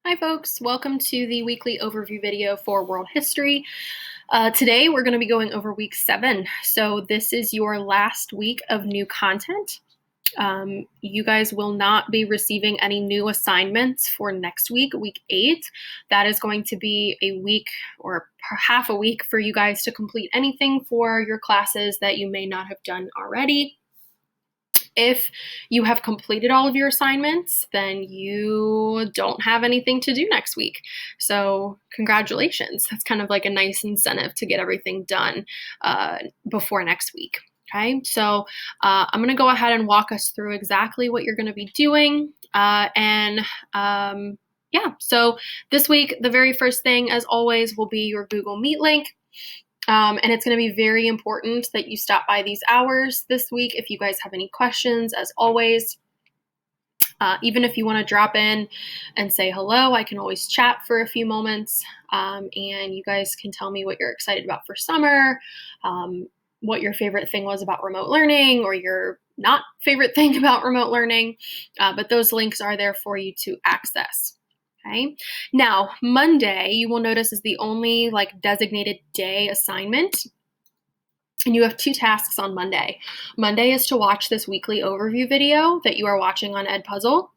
Hi folks, welcome to the weekly overview video for world history. Today we're going to be going over week 7. So this is your last week of new content. You guys will not be receiving any new assignments for next week, week 8. That is going to be a week or half a week for you guys to complete anything for your classes that you may not have done already. If you have completed all of your assignments, then you don't have anything to do next week. So congratulations. That's kind of like a nice incentive to get everything done before next week. Okay, so I'm going to go ahead and walk us through exactly what you're going to be doing. So this week, the very first thing, as always, will be your Google Meet link. And it's going to be very important that you stop by these hours this week if you guys have any questions, as always. Even if you want to drop in and say hello, I can always chat for a few moments. And you guys can tell me what you're excited about for summer, what your favorite thing was about remote learning, or your not favorite thing about remote learning. But those links are there for you to access. Okay. Now, Monday, you will notice, is the only designated day assignment. And you have 2 tasks on Monday. Monday is to watch this weekly overview video that you are watching on Edpuzzle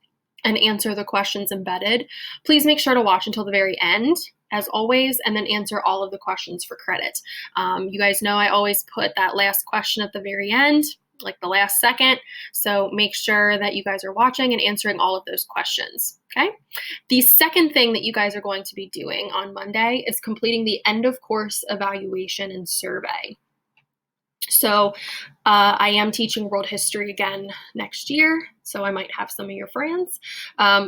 and answer the questions embedded. Please make sure to watch until the very end, as always, and then answer all of the questions for credit. You guys know I always put that last question at the very end, like the last second. So make sure that you guys are watching and answering all of those questions, okay? The second thing that you guys are going to be doing on Monday is completing the end of course evaluation and survey. So I am teaching world history again next year, so I might have some of your friends.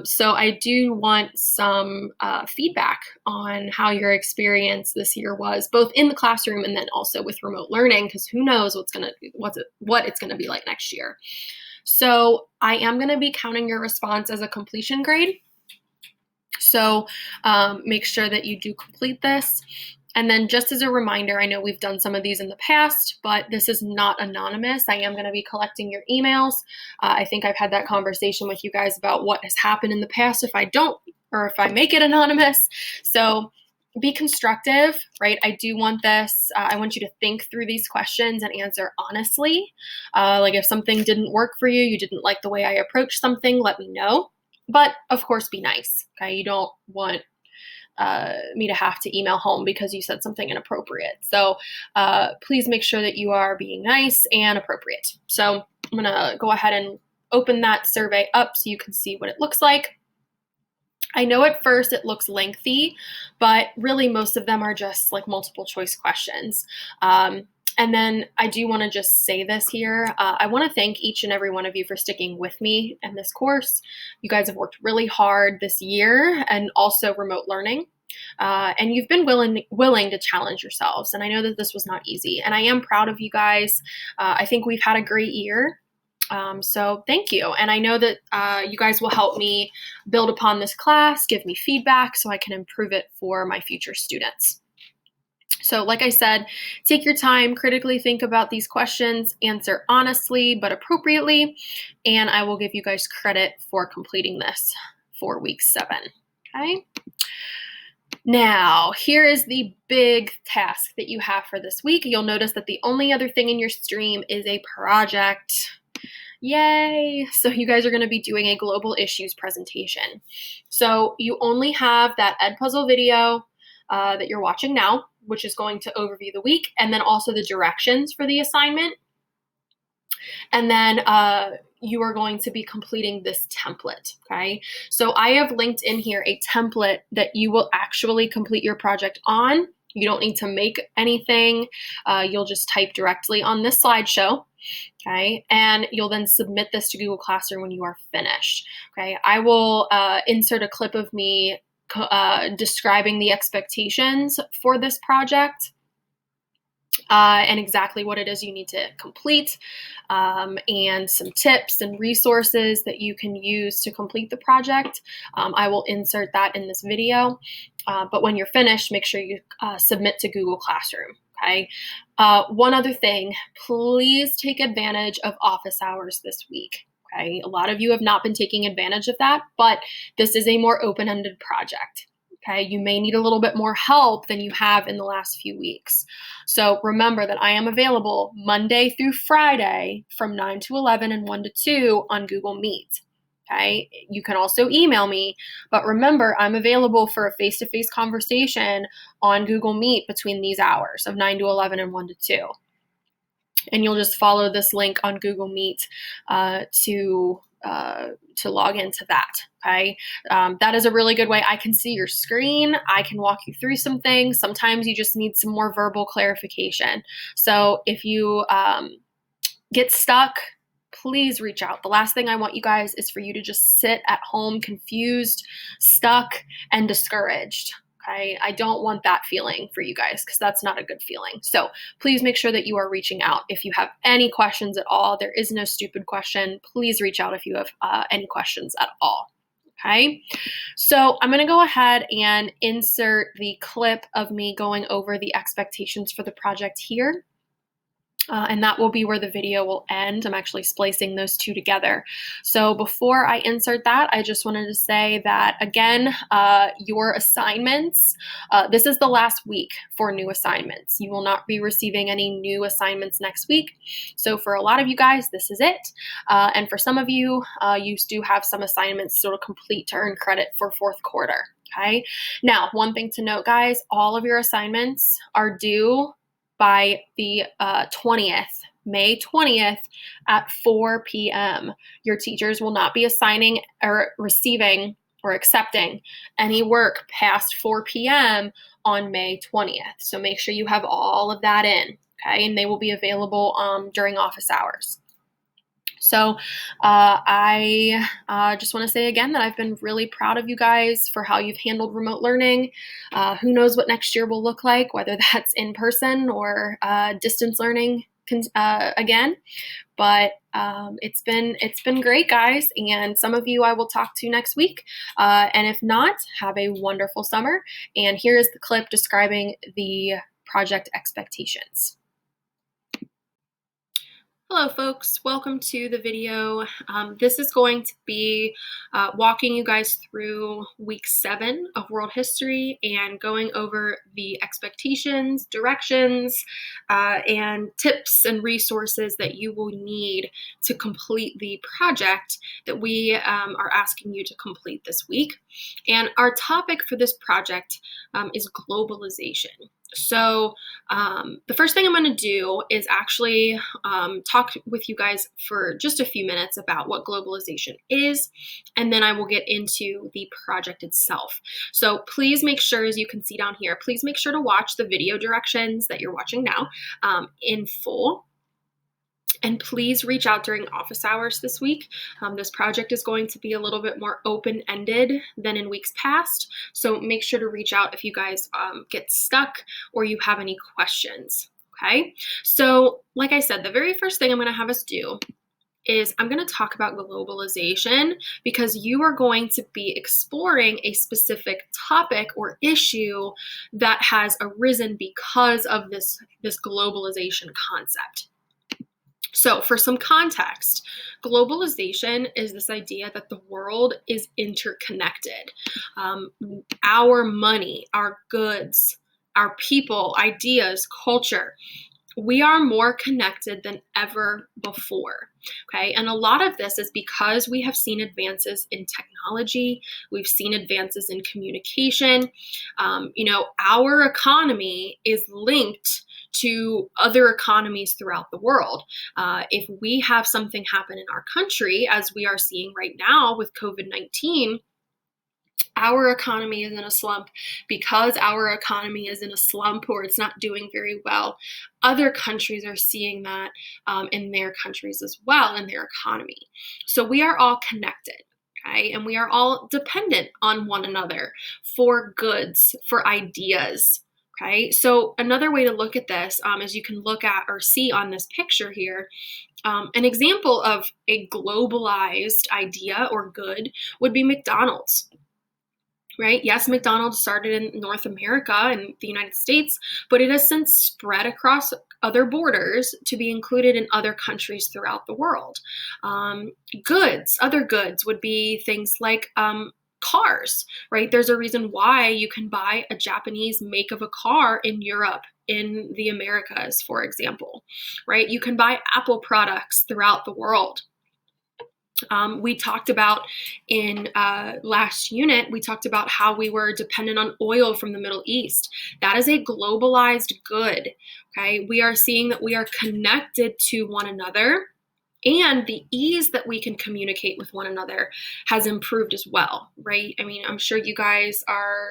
So I do want some feedback on how your experience this year was, both in the classroom and then also with remote learning, because who knows what it's gonna be like next year. So I am gonna be counting your response as a completion grade. So make sure that you do complete this. And then just as a reminder, I know we've done some of these in the past, but this is not anonymous. I am going to be collecting your emails. I think I've had that conversation with you guys about what has happened in the past if I don't, or if I make it anonymous. So be constructive, right? I do want this. I want you to think through these questions and answer honestly. Like if something didn't work for you, you didn't like the way I approached something, let me know. But of course, be nice, okay? You don't want me to have to email home because you said something inappropriate. So please make sure that you are being nice and appropriate. So I'm gonna go ahead and open that survey up so you can see what it looks like. I know at first it looks lengthy, but really most of them are just like multiple choice questions. And then I do want to just say this here. I want to thank each and every one of you for sticking with me in this course. You guys have worked really hard this year and also remote learning. And you've been willing to challenge yourselves. And I know that this was not easy. And I am proud of you guys. I think we've had a great year. So thank you. And I know that you guys will help me build upon this class, give me feedback so I can improve it for my future students. So like I said, take your time, critically think about these questions, answer honestly but appropriately, and I will give you guys credit for completing this for week 7, okay? Now, here is the big task that you have for this week. You'll notice that the only other thing in your stream is a project. Yay! So you guys are going to be doing a global issues presentation. So you only have that Edpuzzle video that you're watching now, which is going to overview the week, and then also the directions for the assignment. And then you are going to be completing this template, okay? So I have linked in here a template that you will actually complete your project on. You don't need to make anything. You'll just type directly on this slideshow, okay? And you'll then submit this to Google Classroom when you are finished, okay? I will insert a clip of me describing the expectations for this project and exactly what it is you need to complete, and some tips and resources that you can use to complete the project. I will insert that in this video, but when you're finished, make sure you submit to Google Classroom, okay? One other thing, please take advantage of office hours this week. Okay, a lot of you have not been taking advantage of that, but this is a more open-ended project. Okay, you may need a little bit more help than you have in the last few weeks. So remember that I am available Monday through Friday from 9 to 11 and 1 to 2 on Google Meet. Okay, you can also email me, but remember, I'm available for a face-to-face conversation on Google Meet between these hours of 9 to 11 and 1 to 2. And you'll just follow this link on Google Meet to log into that. Okay, that is a really good way. I can see your screen. I can walk you through some things. Sometimes you just need some more verbal clarification. So if you get stuck, please reach out. The last thing I want you guys is for you to just sit at home confused, stuck, and discouraged. Okay, I don't want that feeling for you guys because that's not a good feeling. So please make sure that you are reaching out. If you have any questions at all, there is no stupid question. Please reach out if you have any questions at all. Okay, so I'm going to go ahead and insert the clip of me going over the expectations for the project here. And that will be where the video will end. I'm actually splicing those two together. So before I insert that, I just wanted to say that, again, your assignments, this is the last week for new assignments. You will not be receiving any new assignments next week. So for a lot of you guys, this is it. And for some of you, you do have some assignments still to complete to earn credit for fourth quarter. Okay. Now, one thing to note, guys, all of your assignments are due by the 20th, May 20th at 4 p.m. Your teachers will not be assigning or receiving or accepting any work past 4 p.m. on May 20th. So make sure you have all of that in, okay? And they will be available during office hours. So I just want to say again that I've been really proud of you guys for how you've handled remote learning. Who knows what next year will look like, whether that's in person or distance learning again. But it's been great, guys. And some of you I will talk to next week. And if not, have a wonderful summer. And here is the clip describing the project expectations. Hello folks, welcome to the video. This is going to be walking you guys through week 7 of world history and going over the expectations, directions, and tips and resources that you will need to complete the project that we are asking you to complete this week. And our topic for this project is globalization. So the first thing I'm going to do is actually talk with you guys for just a few minutes about what globalization is, and then I will get into the project itself. So please make sure, as you can see down here, please make sure to watch the video directions that you're watching now in full. And please reach out during office hours this week. This project is going to be a little bit more open-ended than in weeks past. So make sure to reach out if you guys get stuck or you have any questions, okay? So like I said, the very first thing I'm gonna have us do is I'm going to talk about globalization because you are going to be exploring a specific topic or issue that has arisen because of this globalization concept. So for some context, globalization is this idea that the world is interconnected. Our money, our goods, our people, ideas, culture, we are more connected than ever before, okay? And a lot of this is because we have seen advances in technology, we've seen advances in communication. Our economy is linked to other economies throughout the world. If we have something happen in our country, as we are seeing right now with COVID-19, our economy is in a slump. Because our economy is in a slump or it's not doing very well, other countries are seeing that in their countries as well, in their economy. So we are all connected. Okay, and we are all dependent on one another for goods, for ideas. Okay, so another way to look at this, as you can look at or see on this picture here, an example of a globalized idea or good would be McDonald's. right? Yes, McDonald's started in North America in the United States, but it has since spread across other borders to be included in other countries throughout the world. Other goods would be things like cars, right? There's a reason why you can buy a Japanese make of a car in Europe, in the Americas, for example, right? You can buy Apple products throughout the world. We talked about in last unit, we talked about how we were dependent on oil from the Middle East. That is a globalized good, okay? We are seeing that we are connected to one another, and the ease that we can communicate with one another has improved as well, right? I mean, I'm sure you guys are,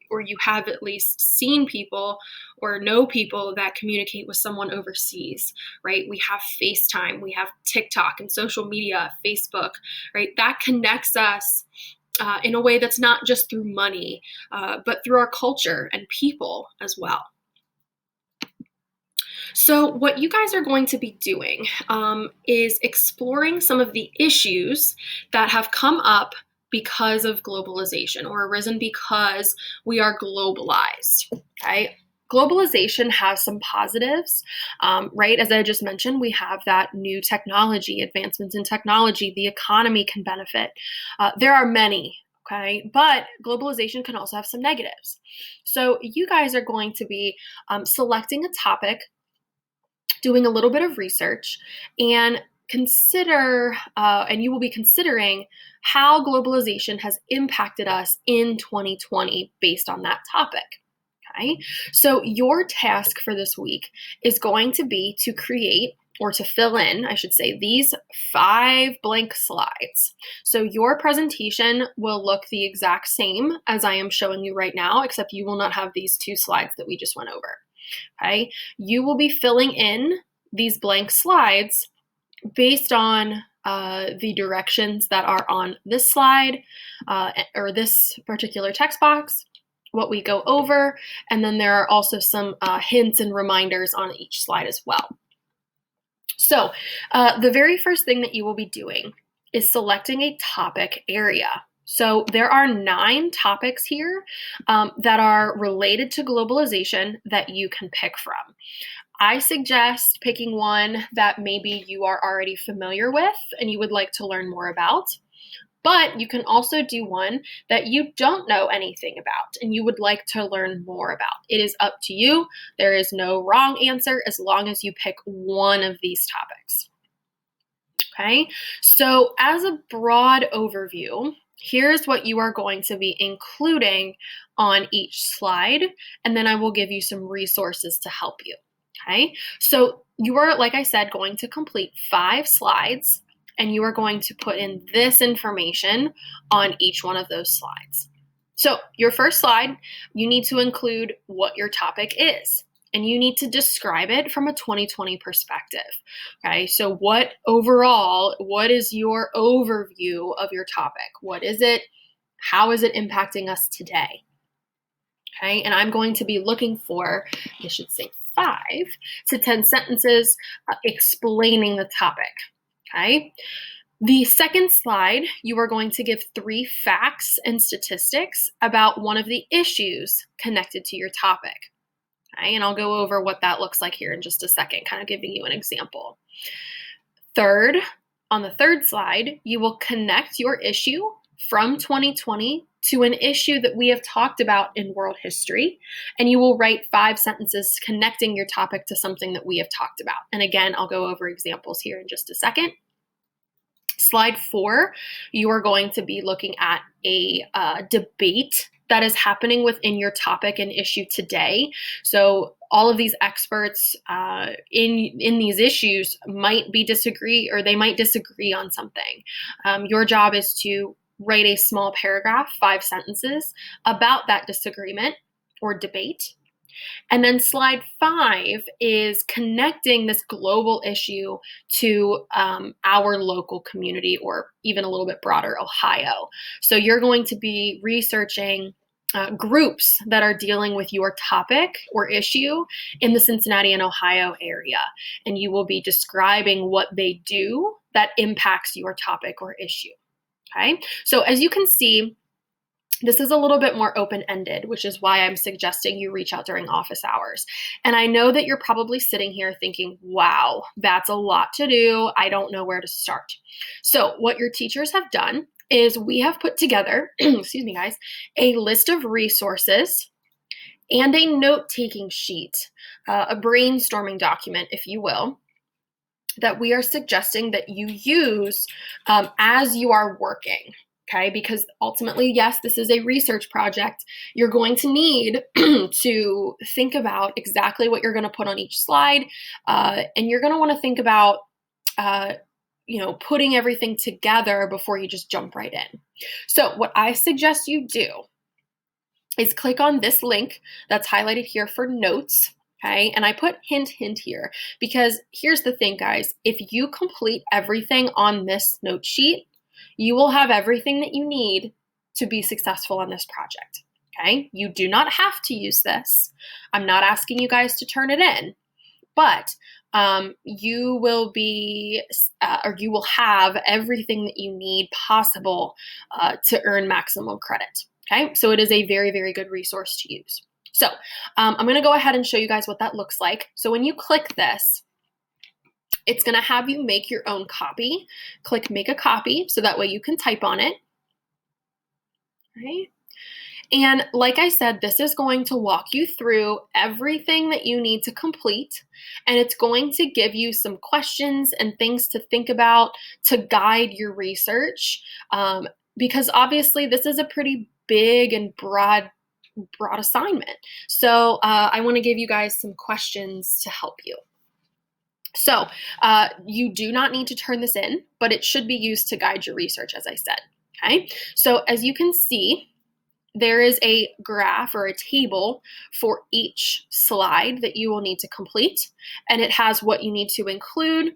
or you have at least seen people or know people that communicate with someone overseas, right? We have FaceTime, we have TikTok and social media, Facebook, right? That connects us in a way that's not just through money, but through our culture and people as well. So what you guys are going to be doing is exploring some of the issues that have come up because of globalization, or arisen because we are globalized, okay? Globalization has some positives, right? As I just mentioned, we have that new technology, advancements in technology, the economy can benefit. There are many, okay? But globalization can also have some negatives. So you guys are going to be selecting a topic, doing a little bit of research, and you will be considering how globalization has impacted us in 2020 based on that topic. Okay, so your task for this week is going to be to create, or to fill in, I should say, these 5 blank slides. So your presentation will look the exact same as I am showing you right now, except you will not have these 2 slides that we just went over. Okay, you will be filling in these blank slides based on the directions that are on this slide or this particular text box, what we go over, and then there are also some hints and reminders on each slide as well. So the very first thing that you will be doing is selecting a topic area. So there are 9 topics here that are related to globalization that you can pick from. I suggest picking one that maybe you are already familiar with and you would like to learn more about. But you can also do one that you don't know anything about and you would like to learn more about. It is up to you. There is no wrong answer as long as you pick one of these topics. Okay, so as a broad overview, here's what you are going to be including on each slide, and then I will give you some resources to help you. Okay, so you are, like I said, going to complete 5 slides, and you are going to put in this information on each one of those slides. So your first slide, you need to include what your topic is, and you need to describe it from a 2020 perspective. Okay, so what is your overview of your topic? What is it? How is it impacting us today? Okay, and I'm going to be looking for, I should say, 5 to 10 sentences explaining the topic. Okay. The second slide, you are going to give 3 facts and statistics about one of the issues connected to your topic. Okay, and I'll go over what that looks like here in just a second, kind of giving you an example. Third, on the third slide, you will connect your issue from 2020 to an issue that we have talked about in world history, and you will write 5 sentences connecting your topic to something that we have talked about. And again, I'll go over examples here in just a second. Slide 4, you are going to be looking at a debate that is happening within your topic and issue today. So all of these experts in these issues might disagree on something. Your job is to write a small paragraph, 5 sentences, about that disagreement or debate. And then slide 5 is connecting this global issue to our local community, or even a little bit broader, Ohio. So you're going to be researching groups that are dealing with your topic or issue in the Cincinnati and Ohio area. And you will be describing what they do that impacts your topic or issue. Okay, so as you can see, This is a little bit more open-ended, which is why I'm suggesting you reach out during office hours. And I know that you're probably sitting here thinking, wow, that's a lot to do. I don't know where to start. So what your teachers have done is we have put together, excuse me, guys, a list of resources and a note-taking sheet, a brainstorming document, if you will, that we are suggesting that you use as you are working. Okay, because ultimately, yes, this is a research project. You're going to need to think about exactly what you're going to put on each slide, and you're going to want to think about, putting everything together before you just jump right in. So, what I suggest you do is click on this link that's highlighted here for notes. Okay, and I put hint here because here's the thing, guys. If you complete everything on this note sheet, you will have everything that you need to be successful on this project. Okay, you do not have to use this. I'm not asking you guys to turn it in, but you will have everything that you need possible to earn maximum credit. Okay, so it is a very, very good resource to use. So I'm going to go ahead and show you guys what that looks like. So when you click this, it's going to have you make your own copy. Click make a copy so that way you can type on it. Right? And like I said, this is going to walk you through everything that you need to complete, and it's going to give you some questions and things to think about to guide your research, because obviously this is a pretty big and broad assignment. So I want to give you guys some questions to help you. So you do not need to turn this in, but it should be used to guide your research, as I said. Okay, so as you can see, there is a graph or a table for each slide that you will need to complete, and it has what you need to include,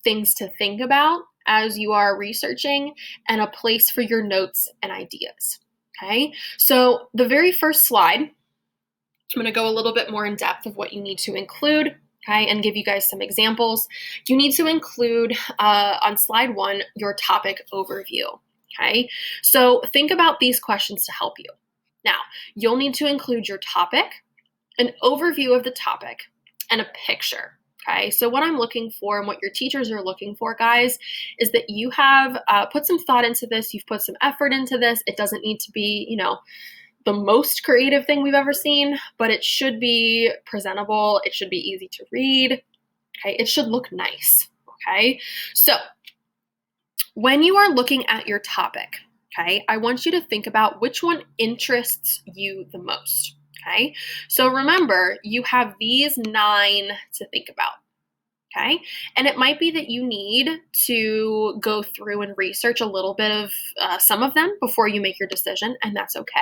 things to think about as you are researching, and a place for your notes and ideas. Okay, so the very first slide, I'm going to go a little bit more in depth of what you need to include, okay, and give you guys some examples. You need to include on slide 1 your topic overview. Okay, so think about these questions to help you. Now, you'll need to include your topic, an overview of the topic, and a picture. Okay, so what I'm looking for and what your teachers are looking for, guys, is that you have put some thought into this, you've put some effort into this. It doesn't need to be, the most creative thing we've ever seen, but it should be presentable. It should be easy to read. Okay, it should look nice. Okay, so when you are looking at your topic, okay, I want you to think about which one interests you the most. Okay, so remember, you have these 9 to think about. Okay, and it might be that you need to go through and research a little bit of some of them before you make your decision, and that's okay.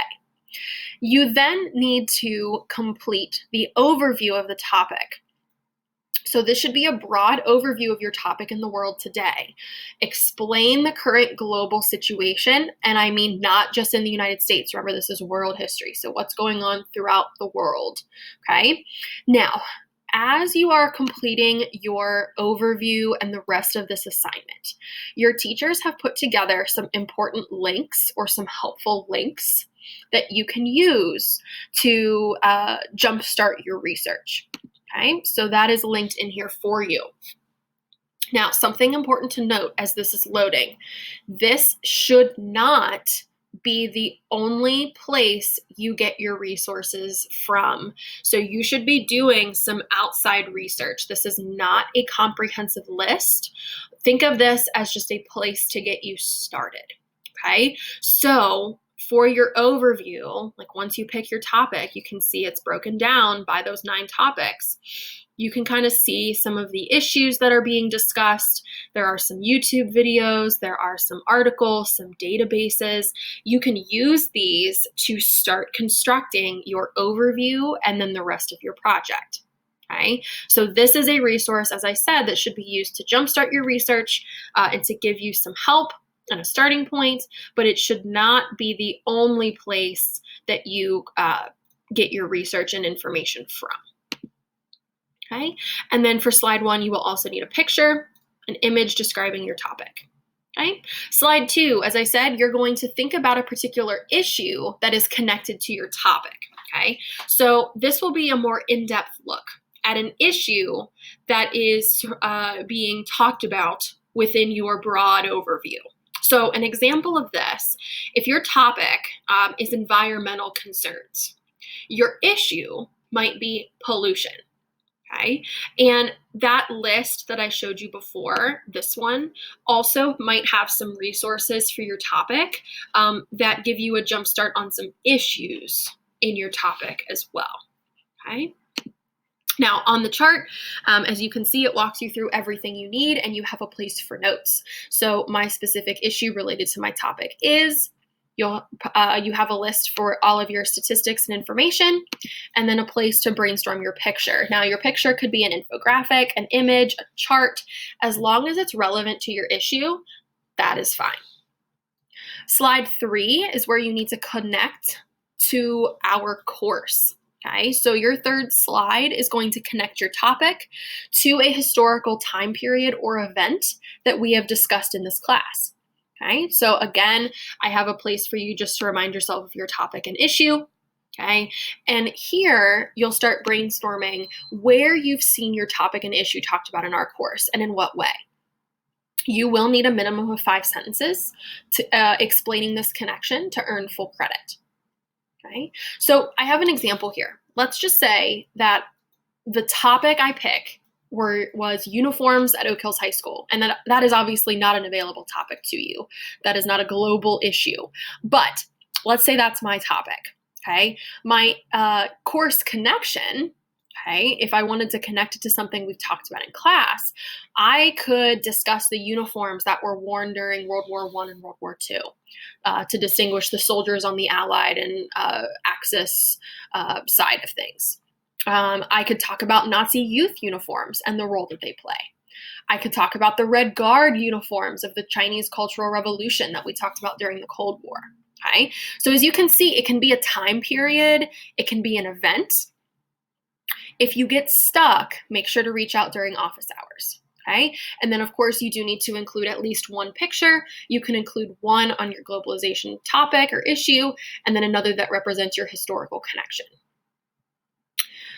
You then need to complete the overview of the topic. So this should be a broad overview of your topic in the world today. Explain the current global situation, and I mean not just in the United States. Remember, this is world history, so what's going on throughout the world, okay? Now, as you are completing your overview and the rest of this assignment, your teachers have put together some important links or some helpful links that you can use to jumpstart your research. Okay, so that is linked in here for you. Now, something important to note as this is loading, this should not be the only place you get your resources from. So you should be doing some outside research. This is not a comprehensive list. Think of this as just a place to get you started. Okay, so for your overview, like once you pick your topic, you can see it's broken down by those 9 topics. You can kind of see some of the issues that are being discussed. There are some YouTube videos, there are some articles, some databases. You can use these to start constructing your overview and then the rest of your project. Okay, so this is a resource, as I said, that should be used to jumpstart your research and to give you some help and a starting point, but it should not be the only place that you get your research and information from. Okay, and then for slide 1, you will also need a picture, an image describing your topic. Okay. Slide 2, as I said, you're going to think about a particular issue that is connected to your topic. Okay. So this will be a more in-depth look at an issue that is being talked about within your broad overview. So an example of this, if your topic is environmental concerns, your issue might be pollution. Okay. And that list that I showed you before, this one, also might have some resources for your topic that give you a jump start on some issues in your topic as well. Okay. Now, on the chart, as you can see, it walks you through everything you need, and you have a place for notes. So my specific issue related to my topic is you have a list for all of your statistics and information, and then a place to brainstorm your picture. Now, your picture could be an infographic, an image, a chart. As long as it's relevant to your issue, that is fine. Slide 3 is where you need to connect to our course. Okay, so your third slide is going to connect your topic to a historical time period or event that we have discussed in this class. Okay, so again, I have a place for you just to remind yourself of your topic and issue. Okay, and here you'll start brainstorming where you've seen your topic and issue talked about in our course and in what way. You will need a minimum of 5 sentences to explaining this connection to earn full credit. Okay, so I have an example here. Let's just say that the topic I pick was uniforms at Oak Hills High School, and that is obviously not an available topic to you. That is not a global issue, but let's say that's my topic. Okay, my course connection. Okay, if I wanted to connect it to something we've talked about in class, I could discuss the uniforms that were worn during World War I and World War II to distinguish the soldiers on the Allied and Axis side of things. I could talk about Nazi youth uniforms and the role that they play. I could talk about the Red Guard uniforms of the Chinese Cultural Revolution that we talked about during the Cold War. Okay, so as you can see, it can be a time period, it can be an event. If you get stuck, make sure to reach out during office hours. Okay, and then of course you do need to include at least one picture. You can include one on your globalization topic or issue, and then another that represents your historical connection.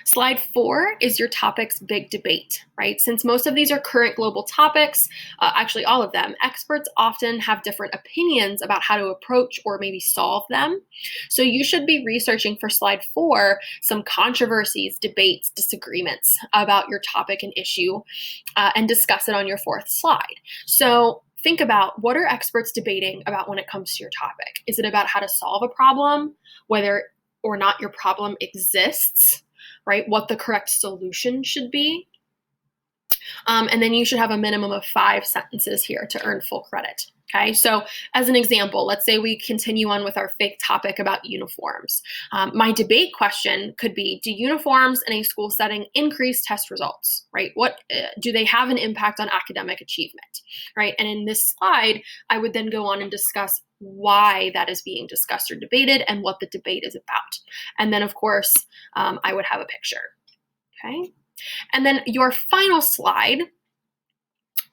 Slide 4 is your topic's big debate, right? Since most of these are current global topics, actually all of them, experts often have different opinions about how to approach or maybe solve them. So you should be researching for slide 4 some controversies, debates, disagreements about your topic and issue, and discuss it on your 4th slide. So think about, what are experts debating about when it comes to your topic? Is it about how to solve a problem, whether or not your problem exists? Right? What the correct solution should be. And then you should have a minimum of 5 sentences here to earn full credit. Okay, so as an example, let's say we continue on with our fake topic about uniforms. My debate question could be, do uniforms in a school setting increase test results, right? What do they have an impact on academic achievement, right? And in this slide, I would then go on and discuss why that is being discussed or debated and what the debate is about. And then, of course, I would have a picture, okay? And then your final slide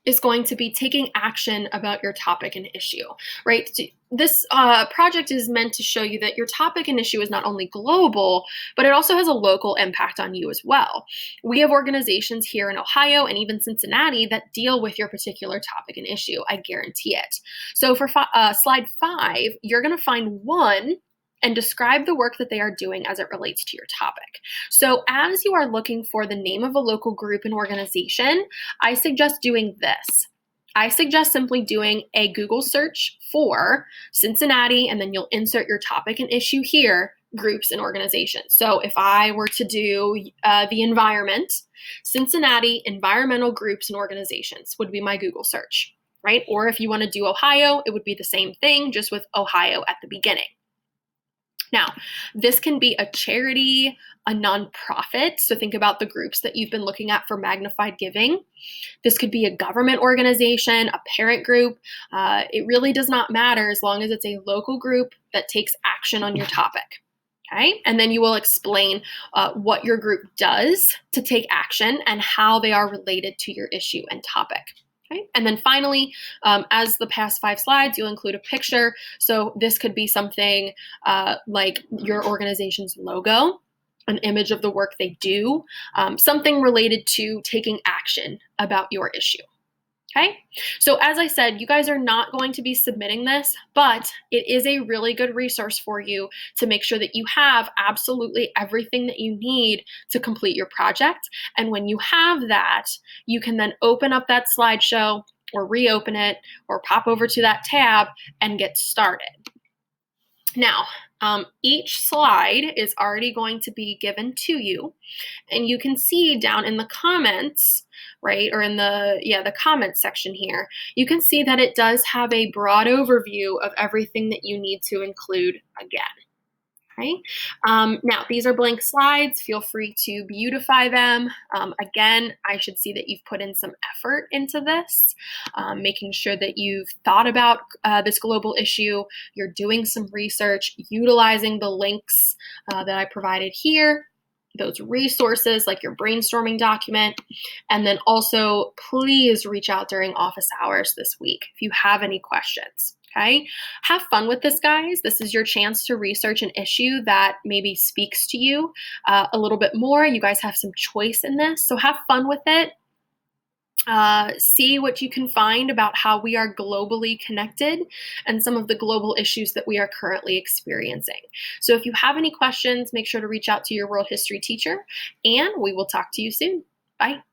is going to be taking action about your topic and issue, right? This project is meant to show you that your topic and issue is not only global, but it also has a local impact on you as well. We have organizations here in Ohio and even Cincinnati that deal with your particular topic and issue. I guarantee it. So for slide 5, you're going to find one and describe the work that they are doing as it relates to your topic. So as you are looking for the name of a local group and organization, I suggest doing this. I suggest simply doing a Google search for Cincinnati, and then you'll insert your topic and issue here, groups and organizations. So if I were to do the environment, Cincinnati environmental groups and organizations would be my Google search, right? Or if you want to do Ohio, it would be the same thing, just with Ohio at the beginning. Now, this can be a charity, a nonprofit. So think about the groups that you've been looking at for magnified giving. This could be a government organization, a parent group. It really does not matter as long as it's a local group that takes action on your topic. Okay? And then you will explain what your group does to take action and how they are related to your issue and topic. Okay. And then finally, as the past 5 slides, you'll include a picture. So this could be something like your organization's logo, an image of the work they do, something related to taking action about your issue. Okay, so as I said, you guys are not going to be submitting this, but it is a really good resource for you to make sure that you have absolutely everything that you need to complete your project. And when you have that, you can then open up that slideshow or reopen it or pop over to that tab and get started. Now, each slide is already going to be given to you, and you can see down in the comments, right, or in the comments section here, you can see that it does have a broad overview of everything that you need to include again. Okay. Now, these are blank slides. Feel free to beautify them. Again, I should see that you've put in some effort into this, making sure that you've thought about this global issue. You're doing some research, utilizing the links that I provided here, those resources like your brainstorming document. And then also, please reach out during office hours this week if you have any questions. Okay, have fun with this, guys. This is your chance to research an issue that maybe speaks to you a little bit more. You guys have some choice in this, so have fun with it. See what you can find about how we are globally connected and some of the global issues that we are currently experiencing. So if you have any questions, make sure to reach out to your world history teacher, and we will talk to you soon. Bye.